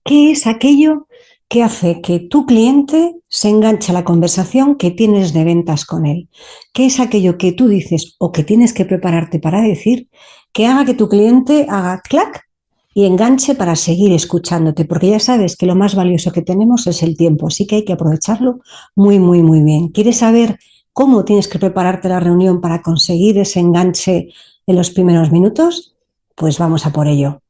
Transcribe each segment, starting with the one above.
¿Qué es aquello que hace que tu cliente se enganche a la conversación que tienes de ventas con él? ¿Qué es aquello que tú dices o que tienes que prepararte para decir que haga que tu cliente haga clac y enganche para seguir escuchándote? Porque ya sabes que lo más valioso que tenemos es el tiempo, así que hay que aprovecharlo muy, muy, muy bien. ¿Quieres saber cómo tienes que prepararte la reunión para conseguir ese enganche en los primeros minutos? Pues vamos a por ello.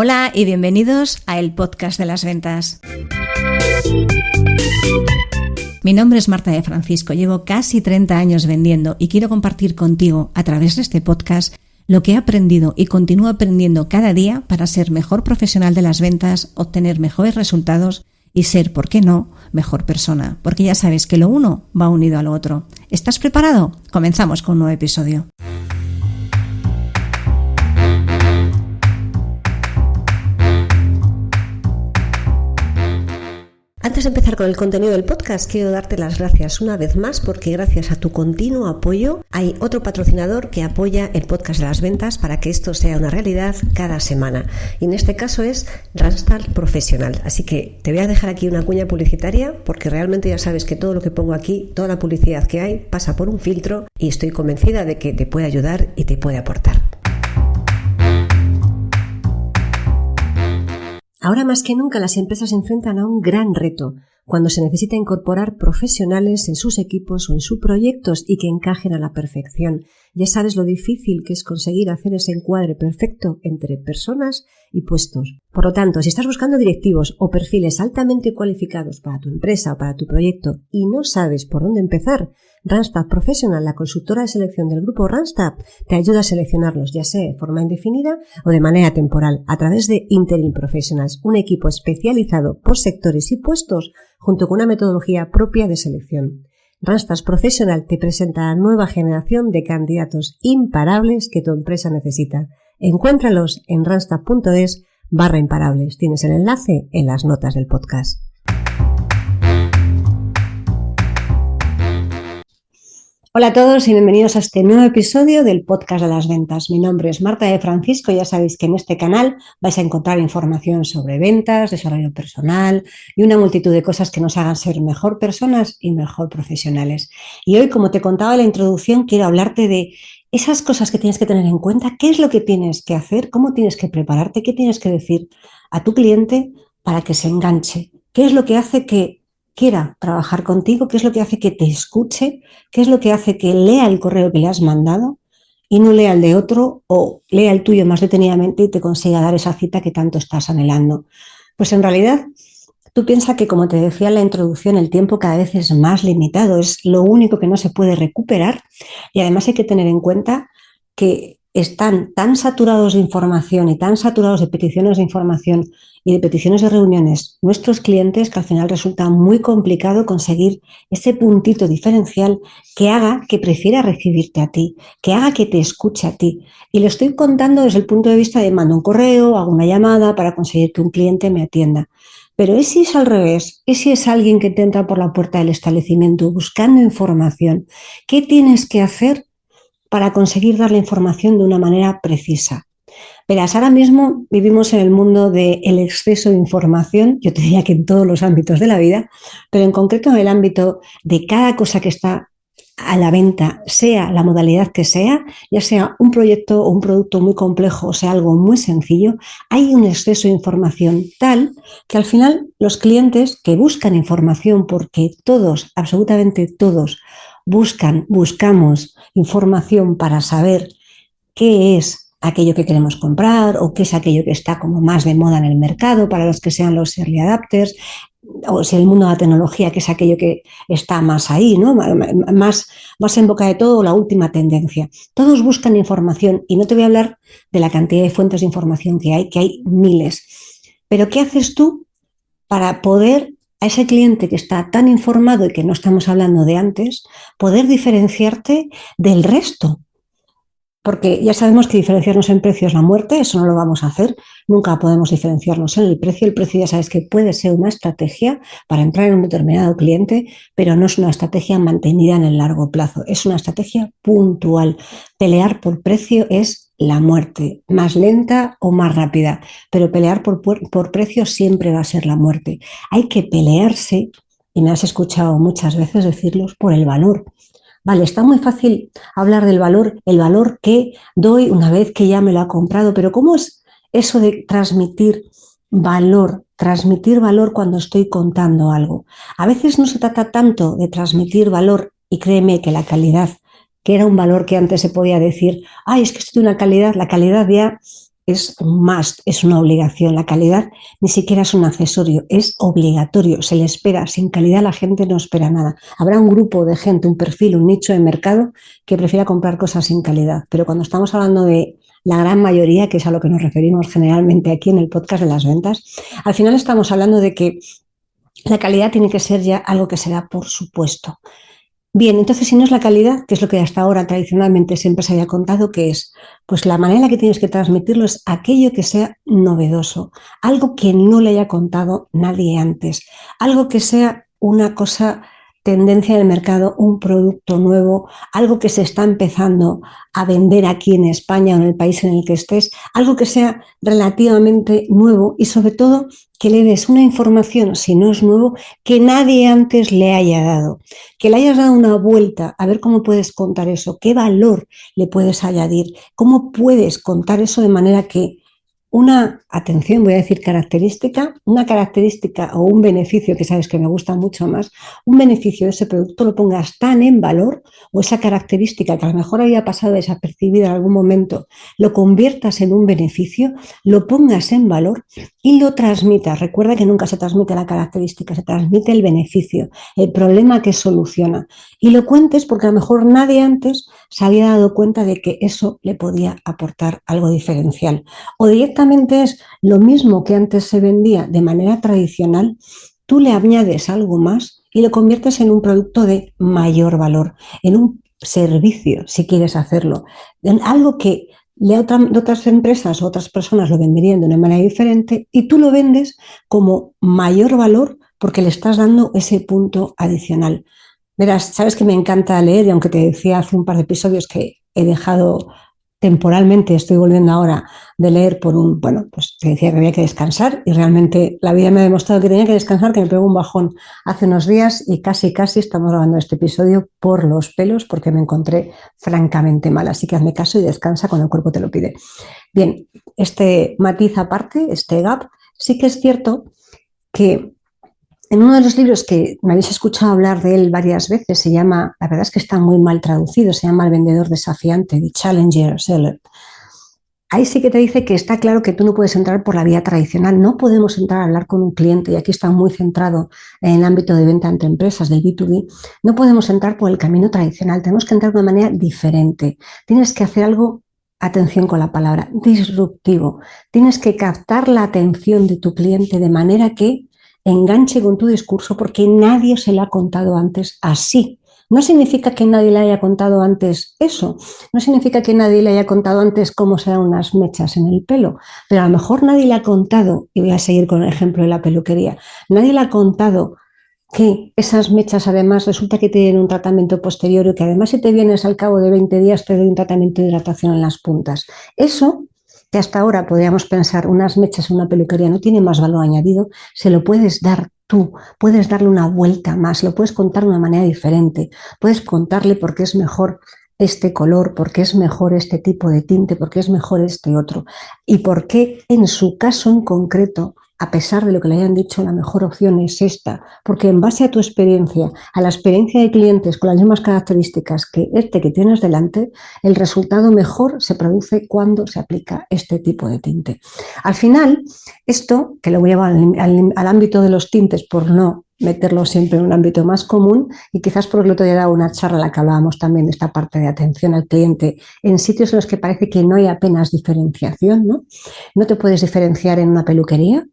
Hola y bienvenidos a el podcast de las ventas. Mi nombre es Marta de Francisco, llevo casi 30 años vendiendo y quiero compartir contigo a través de este podcast lo que he aprendido y continúo aprendiendo cada día para ser mejor profesional de las ventas, obtener mejores resultados y ser, ¿por qué no?, mejor persona, porque ya sabes que lo uno va unido a lo otro. ¿Estás preparado? Comenzamos con un nuevo episodio. Antes de empezar con el contenido del podcast, quiero darte las gracias una vez más porque gracias a tu continuo apoyo hay otro patrocinador que apoya el podcast de las ventas para que esto sea una realidad cada semana. Y en este caso es Randstad Professional. Así que te voy a dejar aquí una cuña publicitaria porque realmente ya sabes que todo lo que pongo aquí, toda la publicidad que hay, pasa por un filtro y estoy convencida de que te puede ayudar y te puede aportar. Ahora más que nunca las empresas se enfrentan a un gran reto cuando se necesita incorporar profesionales en sus equipos o en sus proyectos y que encajen a la perfección. Ya sabes lo difícil que es conseguir hacer ese encuadre perfecto entre personas y puestos. Por lo tanto, si estás buscando directivos o perfiles altamente cualificados para tu empresa o para tu proyecto y no sabes por dónde empezar, Randstad Professional, la consultora de selección del grupo Randstad, te ayuda a seleccionarlos, ya sea de forma indefinida o de manera temporal, a través de Interim Professionals, un equipo especializado por sectores y puestos, junto con una metodología propia de selección. Randstad Professional te presenta la nueva generación de candidatos imparables que tu empresa necesita. Encuéntralos en randstad.es/imparables. Tienes el enlace en las notas del podcast. Hola a todos y bienvenidos a este nuevo episodio del podcast de las ventas. Mi nombre es Marta de Francisco y ya sabéis que en este canal vais a encontrar información sobre ventas, desarrollo personal y una multitud de cosas que nos hagan ser mejor personas y mejor profesionales. Y hoy, como te contaba en la introducción, quiero hablarte de esas cosas que tienes que tener en cuenta, qué es lo que tienes que hacer, cómo tienes que prepararte, qué tienes que decir a tu cliente para que se enganche, qué es lo que hace que quiera trabajar contigo, qué es lo que hace que te escuche, qué es lo que hace que lea el correo que le has mandado y no lea el de otro o lea el tuyo más detenidamente y te consiga dar esa cita que tanto estás anhelando. Pues en realidad tú piensas que, como te decía en la introducción, el tiempo cada vez es más limitado, es lo único que no se puede recuperar y además hay que tener en cuenta que están tan saturados de información y tan saturados de peticiones de información y de peticiones de reuniones nuestros clientes que al final resulta muy complicado conseguir ese puntito diferencial que haga que prefiera recibirte a ti, que haga que te escuche a ti. Y lo estoy contando desde el punto de vista de mando un correo, hago una llamada para conseguir que un cliente me atienda. Pero ¿y si es al revés? ¿Y si es alguien que te entra por la puerta del establecimiento buscando información? ¿Qué tienes que hacer para conseguir dar la información de una manera precisa? Verás, ahora mismo vivimos en el mundo del exceso de información, yo te diría que en todos los ámbitos de la vida, pero en concreto en el ámbito de cada cosa que está a la venta, sea la modalidad que sea, ya sea un proyecto o un producto muy complejo, o sea algo muy sencillo, hay un exceso de información tal que al final los clientes que buscan información, porque todos, absolutamente todos, buscamos información para saber qué es aquello que queremos comprar o qué es aquello que está como más de moda en el mercado para los que sean los early adapters, o si el mundo de la tecnología, que es aquello que está más ahí, ¿no? más en boca de todo, la última tendencia. Todos buscan información y no te voy a hablar de la cantidad de fuentes de información que hay miles. Pero ¿qué haces tú para poder a ese cliente que está tan informado y que no estamos hablando de antes, poder diferenciarte del resto? Porque ya sabemos que diferenciarnos en precio es la muerte, eso no lo vamos a hacer, nunca podemos diferenciarnos en el precio ya sabes que puede ser una estrategia para entrar en un determinado cliente, pero no es una estrategia mantenida en el largo plazo, es una estrategia puntual. Pelear por precio es la muerte, más lenta o más rápida, pero pelear por precio siempre va a ser la muerte. Hay que pelearse, y me has escuchado muchas veces decirlos, por el valor. Vale, está muy fácil hablar del valor, el valor que doy una vez que ya me lo ha comprado, pero ¿cómo es eso de transmitir valor? Transmitir valor cuando estoy contando algo. A veces no se trata tanto de transmitir valor, y créeme que la calidad, que era un valor que antes se podía decir, ay, es que esto tiene una calidad, la calidad ya es un must, es una obligación. La calidad ni siquiera es un accesorio, es obligatorio, se le espera. Sin calidad la gente no espera nada. Habrá un grupo de gente, un perfil, un nicho de mercado que prefiera comprar cosas sin calidad. Pero cuando estamos hablando de la gran mayoría, que es a lo que nos referimos generalmente aquí en el podcast de las ventas, al final estamos hablando de que la calidad tiene que ser ya algo que se da por supuesto. Bien, entonces si no es la calidad, que es lo que hasta ahora tradicionalmente siempre se había contado, que es, pues la manera en la que tienes que transmitirlo es aquello que sea novedoso, algo que no le haya contado nadie antes, algo que sea una cosa tendencia del mercado, un producto nuevo, algo que se está empezando a vender aquí en España o en el país en el que estés, algo que sea relativamente nuevo y sobre todo que le des una información, si no es nuevo, que nadie antes le haya dado, que le hayas dado una vuelta a ver cómo puedes contar eso, qué valor le puedes añadir, cómo puedes contar eso de manera que una, atención, voy a decir característica, una característica o un beneficio que sabes que me gusta mucho más, un beneficio de ese producto lo pongas tan en valor o esa característica que a lo mejor había pasado desapercibida en algún momento, lo conviertas en un beneficio, lo pongas en valor y lo transmitas. Recuerda que nunca se transmite la característica, se transmite el beneficio, el problema que soluciona. Y lo cuentes porque a lo mejor nadie antes se había dado cuenta de que eso le podía aportar algo diferencial. O directamente es lo mismo que antes se vendía de manera tradicional, tú le añades algo más y lo conviertes en un producto de mayor valor, en un servicio, si quieres hacerlo, en algo que otras empresas o otras personas lo venderían de una manera diferente y tú lo vendes como mayor valor porque le estás dando ese punto adicional. Verás, sabes que me encanta leer y aunque te decía hace un par de episodios que he dejado temporalmente, estoy volviendo ahora de leer bueno, pues te decía que había que descansar y realmente la vida me ha demostrado que tenía que descansar, que me pegó un bajón hace unos días y casi estamos grabando este episodio por los pelos porque me encontré francamente mal. Así que hazme caso y descansa cuando el cuerpo te lo pide. Bien, este matiz aparte, este gap, sí que es cierto que en uno de los libros que me habéis escuchado hablar de él varias veces, se llama, la verdad es que está muy mal traducido, se llama El vendedor desafiante, The Challenger Seller. Ahí sí que te dice que está claro que tú no puedes entrar por la vía tradicional, no podemos entrar a hablar con un cliente, y aquí está muy centrado en el ámbito de venta entre empresas, del B2B, no podemos entrar por el camino tradicional, tenemos que entrar de una manera diferente, tienes que hacer algo, atención con la palabra, disruptivo, tienes que captar la atención de tu cliente de manera que enganche con tu discurso porque nadie se lo ha contado antes así. No significa que nadie le haya contado antes eso, no significa que nadie le haya contado antes cómo se dan unas mechas en el pelo, pero a lo mejor nadie le ha contado, y voy a seguir con el ejemplo de la peluquería, nadie le ha contado que esas mechas además resulta que tienen un tratamiento posterior y que además si te vienes al cabo de 20 días te doy un tratamiento de hidratación en las puntas. Eso que hasta ahora podríamos pensar unas mechas en una peluquería no tiene más valor añadido, se lo puedes dar tú, puedes darle una vuelta más, lo puedes contar de una manera diferente, puedes contarle por qué es mejor este color, por qué es mejor este tipo de tinte, por qué es mejor este otro y por qué en su caso en concreto, a pesar de lo que le hayan dicho, la mejor opción es esta, porque en base a tu experiencia, a la experiencia de clientes con las mismas características que este que tienes delante, el resultado mejor se produce cuando se aplica este tipo de tinte. Al final, esto, que lo voy a llevar al ámbito de los tintes por no meterlo siempre en un ámbito más común y quizás porque el otro día daba una charla en la que hablábamos también de esta parte de atención al cliente en sitios en los que parece que no hay apenas diferenciación, ¿no? No te puedes diferenciar en una peluquería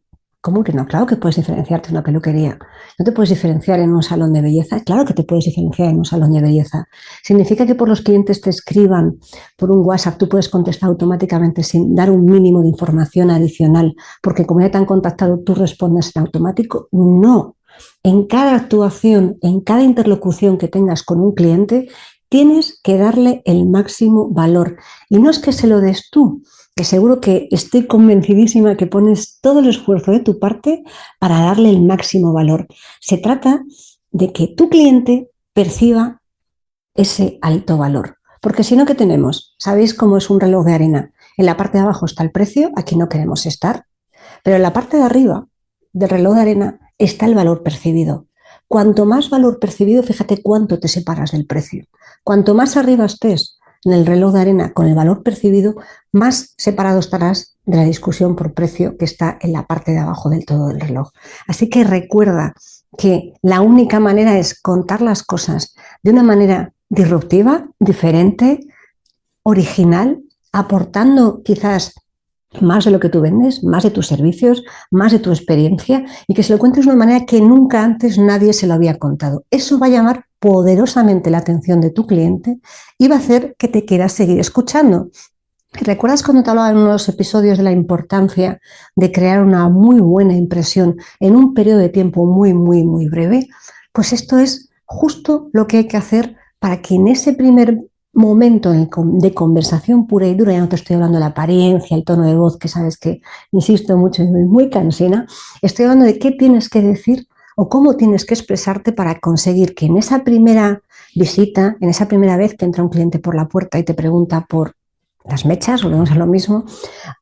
¿Cómo que no? Claro que puedes diferenciarte en una peluquería. ¿No te puedes diferenciar en un salón de belleza? Claro que te puedes diferenciar en un salón de belleza. ¿Significa que por los clientes te escriban por un WhatsApp tú puedes contestar automáticamente sin dar un mínimo de información adicional? Porque como ya te han contactado, tú respondes en automático. No. En cada actuación, en cada interlocución que tengas con un cliente, tienes que darle el máximo valor. Y no es que se lo des tú, que seguro que estoy convencidísima que pones todo el esfuerzo de tu parte para darle el máximo valor. Se trata de que tu cliente perciba ese alto valor. Porque si no, ¿qué tenemos? ¿Sabéis cómo es un reloj de arena? En la parte de abajo está el precio, aquí no queremos estar, pero en la parte de arriba del reloj de arena está el valor percibido. Cuanto más valor percibido, fíjate cuánto te separas del precio. Cuanto más arriba estés en el reloj de arena con el valor percibido, más separado estarás de la discusión por precio que está en la parte de abajo del todo del reloj. Así que recuerda que la única manera es contar las cosas de una manera disruptiva, diferente, original, aportando quizás más de lo que tú vendes, más de tus servicios, más de tu experiencia y que se lo cuentes de una manera que nunca antes nadie se lo había contado. Eso va a llamar poderosamente la atención de tu cliente y va a hacer que te quieras seguir escuchando. ¿Recuerdas cuando te hablaba en unos episodios de la importancia de crear una muy buena impresión en un periodo de tiempo muy breve? Pues esto es justo lo que hay que hacer para que en ese primer momento de conversación pura y dura, ya no te estoy hablando de la apariencia, el tono de voz, que sabes que insisto mucho y muy cansina, estoy hablando de qué tienes que decir o cómo tienes que expresarte para conseguir que en esa primera visita, en esa primera vez que entra un cliente por la puerta y te pregunta por las mechas, volvemos a lo mismo,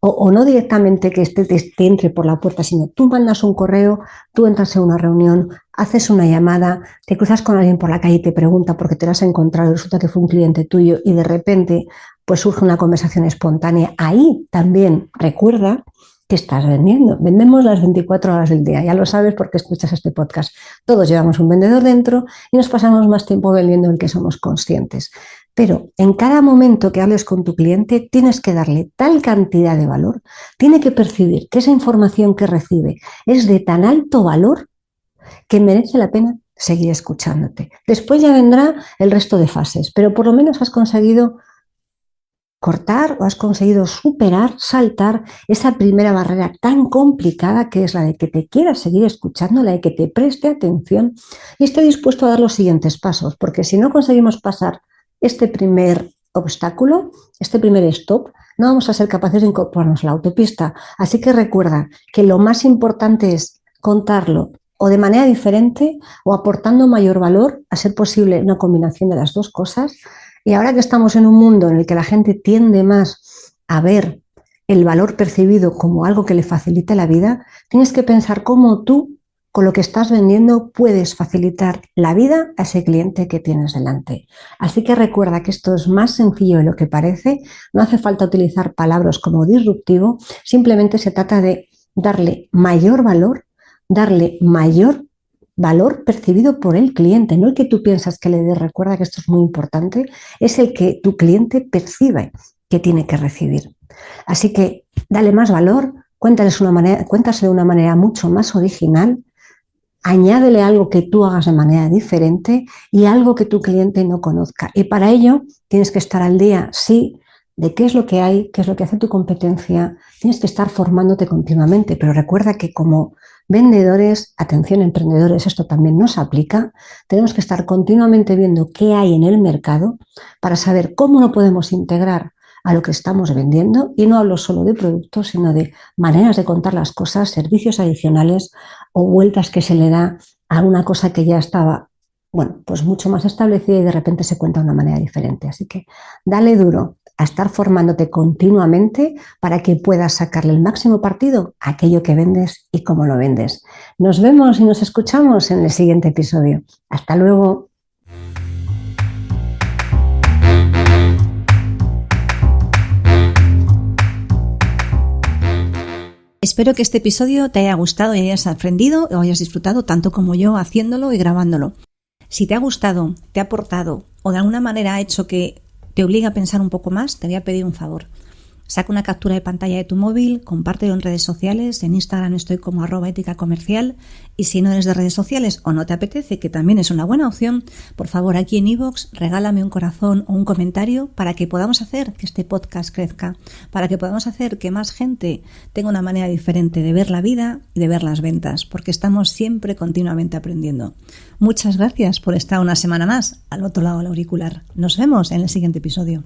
o no directamente que te entre por la puerta, sino tú mandas un correo, tú entras en una reunión, haces una llamada, te cruzas con alguien por la calle y te pregunta por qué te lo has encontrado y resulta que fue un cliente tuyo y de repente pues surge una conversación espontánea. Ahí también recuerda que estás vendiendo. Vendemos las 24 horas del día, ya lo sabes porque escuchas este podcast. Todos llevamos un vendedor dentro y nos pasamos más tiempo vendiendo del que somos conscientes. Pero en cada momento que hables con tu cliente tienes que darle tal cantidad de valor, tiene que percibir que esa información que recibe es de tan alto valor que merece la pena seguir escuchándote. Después ya vendrá el resto de fases, pero por lo menos has conseguido cortar o has conseguido superar, saltar esa primera barrera tan complicada que es la de que te quieras seguir escuchando, la de que te preste atención y esté dispuesto a dar los siguientes pasos, porque si no conseguimos pasar este primer obstáculo, este primer stop, no vamos a ser capaces de incorporarnos a la autopista. Así que recuerda que lo más importante es contarlo o de manera diferente o aportando mayor valor, a ser posible una combinación de las dos cosas. Y ahora que estamos en un mundo en el que la gente tiende más a ver el valor percibido como algo que le facilita la vida, tienes que pensar cómo tú, con lo que estás vendiendo, puedes facilitar la vida a ese cliente que tienes delante. Así que recuerda que esto es más sencillo de lo que parece, no hace falta utilizar palabras como disruptivo, simplemente se trata de darle mayor valor percibido por el cliente, no el que tú piensas que le des. Recuerda que esto es muy importante, es el que tu cliente percibe que tiene que recibir. Así que dale más valor, cuéntaselo de una manera mucho más original, añádele algo que tú hagas de manera diferente y algo que tu cliente no conozca. Y para ello tienes que estar al día, sí, de qué es lo que hay, qué es lo que hace tu competencia, tienes que estar formándote continuamente, pero recuerda que como vendedores, atención emprendedores, esto también nos aplica, tenemos que estar continuamente viendo qué hay en el mercado para saber cómo lo podemos integrar a lo que estamos vendiendo, y no hablo solo de productos, sino de maneras de contar las cosas, servicios adicionales o vueltas que se le da a una cosa que ya estaba, bueno, pues mucho más establecida y de repente se cuenta de una manera diferente. Así que dale duro a estar formándote continuamente para que puedas sacarle el máximo partido a aquello que vendes y cómo lo vendes. Nos vemos y nos escuchamos en el siguiente episodio. Hasta luego. Espero que este episodio te haya gustado y hayas aprendido o hayas disfrutado tanto como yo haciéndolo y grabándolo. Si te ha gustado, te ha aportado o de alguna manera ha hecho que te obligue a pensar un poco más, te voy a pedir un favor. Saca una captura de pantalla de tu móvil, compártelo en redes sociales, en Instagram estoy como @éticacomercial, y si no eres de redes sociales o no te apetece, que también es una buena opción, por favor aquí en iVoox regálame un corazón o un comentario para que podamos hacer que este podcast crezca, para que podamos hacer que más gente tenga una manera diferente de ver la vida y de ver las ventas, porque estamos siempre continuamente aprendiendo. Muchas gracias por estar una semana más al otro lado del auricular. Nos vemos en el siguiente episodio.